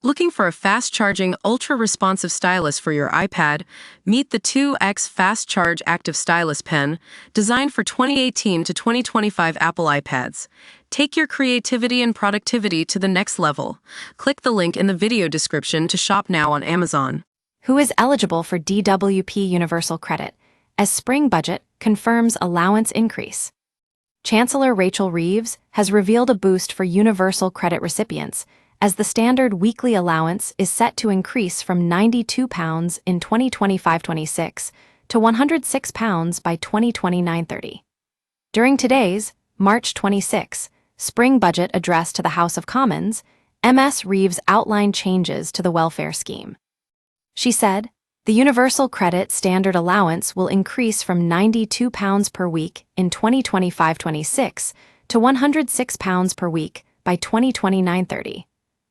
Looking for a fast-charging, ultra-responsive stylus for your iPad? Meet the 2X Fast Charge Active Stylus Pen, designed for 2018 to 2025 Apple iPads. Take your creativity and productivity to the next level. Click the link in the video description to shop now on Amazon. Who is eligible for DWP Universal Credit, as spring budget confirms allowance increase? Chancellor Rachel Reeves has revealed a boost for universal credit recipients, as the standard weekly allowance is set to increase from £92 in 2025-26 to £106 by 2029-30. During today's, March 26, spring budget address to the House of Commons, Ms. Reeves outlined changes to the welfare scheme. She said, "The universal credit standard allowance will increase from £92 per week in 2025-26 to £106 per week by 2029-30.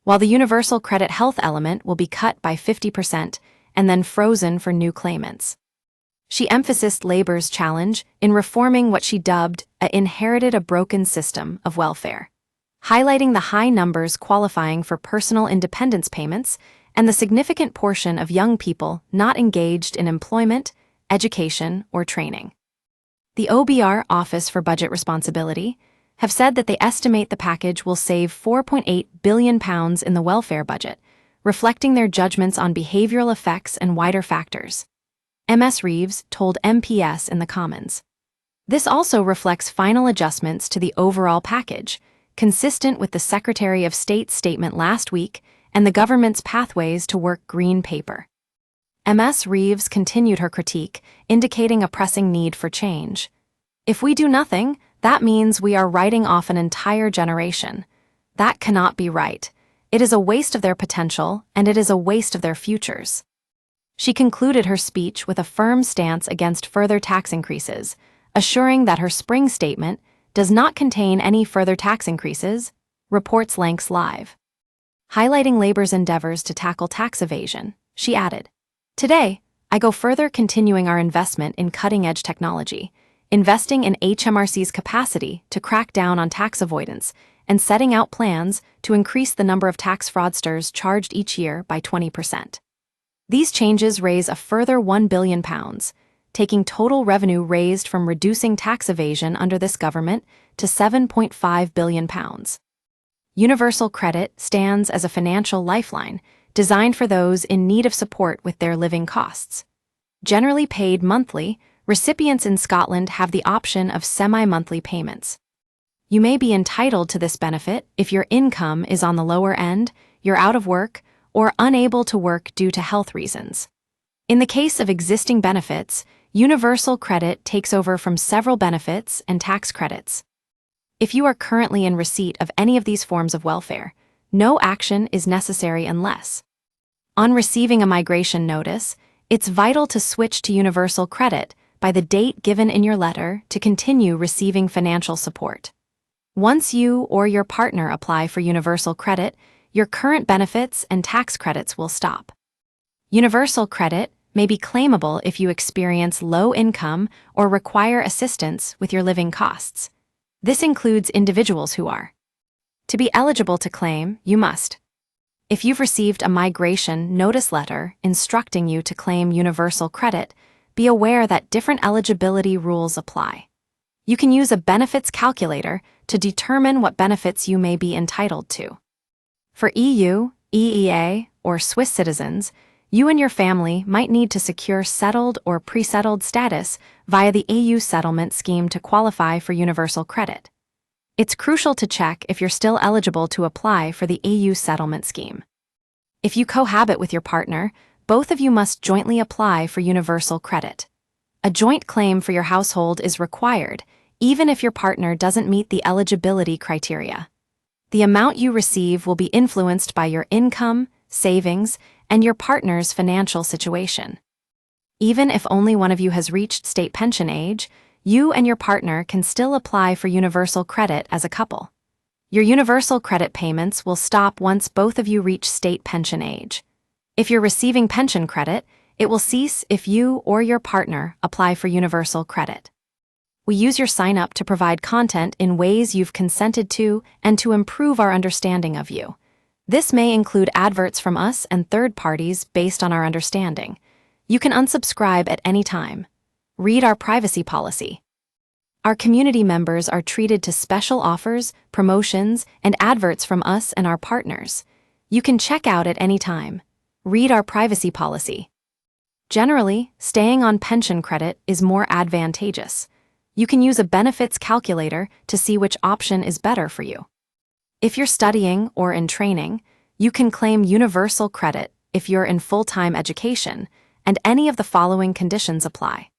While the universal credit health element will be cut by 50% and then frozen for new claimants." She emphasized Labour's challenge in reforming what she dubbed inherited a broken system of welfare, highlighting the high numbers qualifying for personal independence payments and the significant portion of young people not engaged in employment, education, or training. The OBR Office for Budget Responsibility have said that they estimate the package will save £4.8 billion in the welfare budget, reflecting their judgments on behavioral effects and wider factors. Ms. Reeves told MPS in the Commons. This also reflects final adjustments to the overall package, consistent with the Secretary of State's statement last week and the government's Pathways to Work Green paper. Ms. Reeves continued her critique, indicating a pressing need for change. "If we do nothing, that means we are writing off an entire generation. That cannot be right. It is a waste of their potential, and it is a waste of their futures." She concluded her speech with a firm stance against further tax increases, assuring that her spring statement does not contain any further tax increases, reports Lanks Live. Highlighting Labour's endeavours to tackle tax evasion, she added, "Today, I go further, continuing our investment in cutting-edge technology, investing in HMRC's capacity to crack down on tax avoidance, and setting out plans to increase the number of tax fraudsters charged each year by 20%. These changes raise a further £1 billion, taking total revenue raised from reducing tax evasion under this government to £7.5 billion. Universal credit stands as a financial lifeline designed for those in need of support with their living costs. Generally paid monthly, recipients in Scotland have the option of semi-monthly payments. You may be entitled to this benefit if your income is on the lower end, you're out of work, or unable to work due to health reasons. In the case of existing benefits, universal credit takes over from several benefits and tax credits. If you are currently in receipt of any of these forms of welfare, no action is necessary unless, on receiving a migration notice, it's vital to switch to universal credit by the date given in your letter to continue receiving financial support. Once you or your partner apply for universal credit, your current benefits and tax credits will stop. Universal credit may be claimable if you experience low income or require assistance with your living costs. This includes individuals who are. To be eligible to claim, you must. If you've received a migration notice letter instructing you to claim universal credit, be aware that different eligibility rules apply. You can use a benefits calculator to determine what benefits you may be entitled to. For EU, EEA, or Swiss citizens, you and your family might need to secure settled or pre-settled status via the EU settlement scheme to qualify for universal credit. It's crucial to check if you're still eligible to apply for the EU settlement scheme. If you cohabit with your partner, both of you must jointly apply for universal credit. A joint claim for your household is required, even if your partner doesn't meet the eligibility criteria. The amount you receive will be influenced by your income, savings, and your partner's financial situation. Even if only one of you has reached state pension age, you and your partner can still apply for universal credit as a couple. Your universal credit payments will stop once both of you reach state pension age. If you're receiving pension credit, it will cease if you or your partner apply for universal credit. We use your sign-up to provide content in ways you've consented to and to improve our understanding of you. This may include adverts from us and third parties based on our understanding. You can unsubscribe at any time. Read our privacy policy. Our community members are treated to special offers, promotions, and adverts from us and our partners. You can check out at any time. Read our privacy policy. Generally, staying on pension credit is more advantageous. You can use a benefits calculator to see which option is better for you. If you're studying or in training, you can claim universal credit if you're in full-time education, and any of the following conditions apply.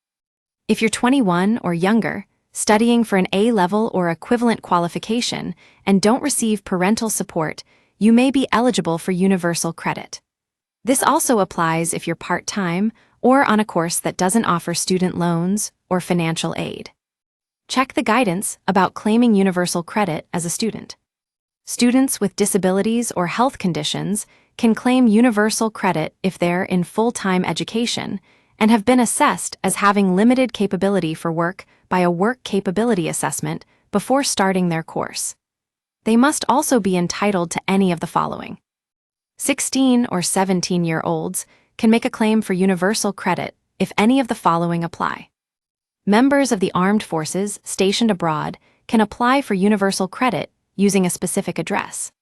If you're 21 or younger, studying for an A-level or equivalent qualification, and don't receive parental support, you may be eligible for universal credit. This also applies if you're part-time or on a course that doesn't offer student loans or financial aid. Check the guidance about claiming universal credit as a student. Students with disabilities or health conditions can claim universal credit if they're in full-time education and have been assessed as having limited capability for work by a work capability assessment before starting their course. They must also be entitled to any of the following. 16 or 17-year-olds can make a claim for universal credit if any of the following apply. Members of the armed forces stationed abroad can apply for universal credit using a specific address.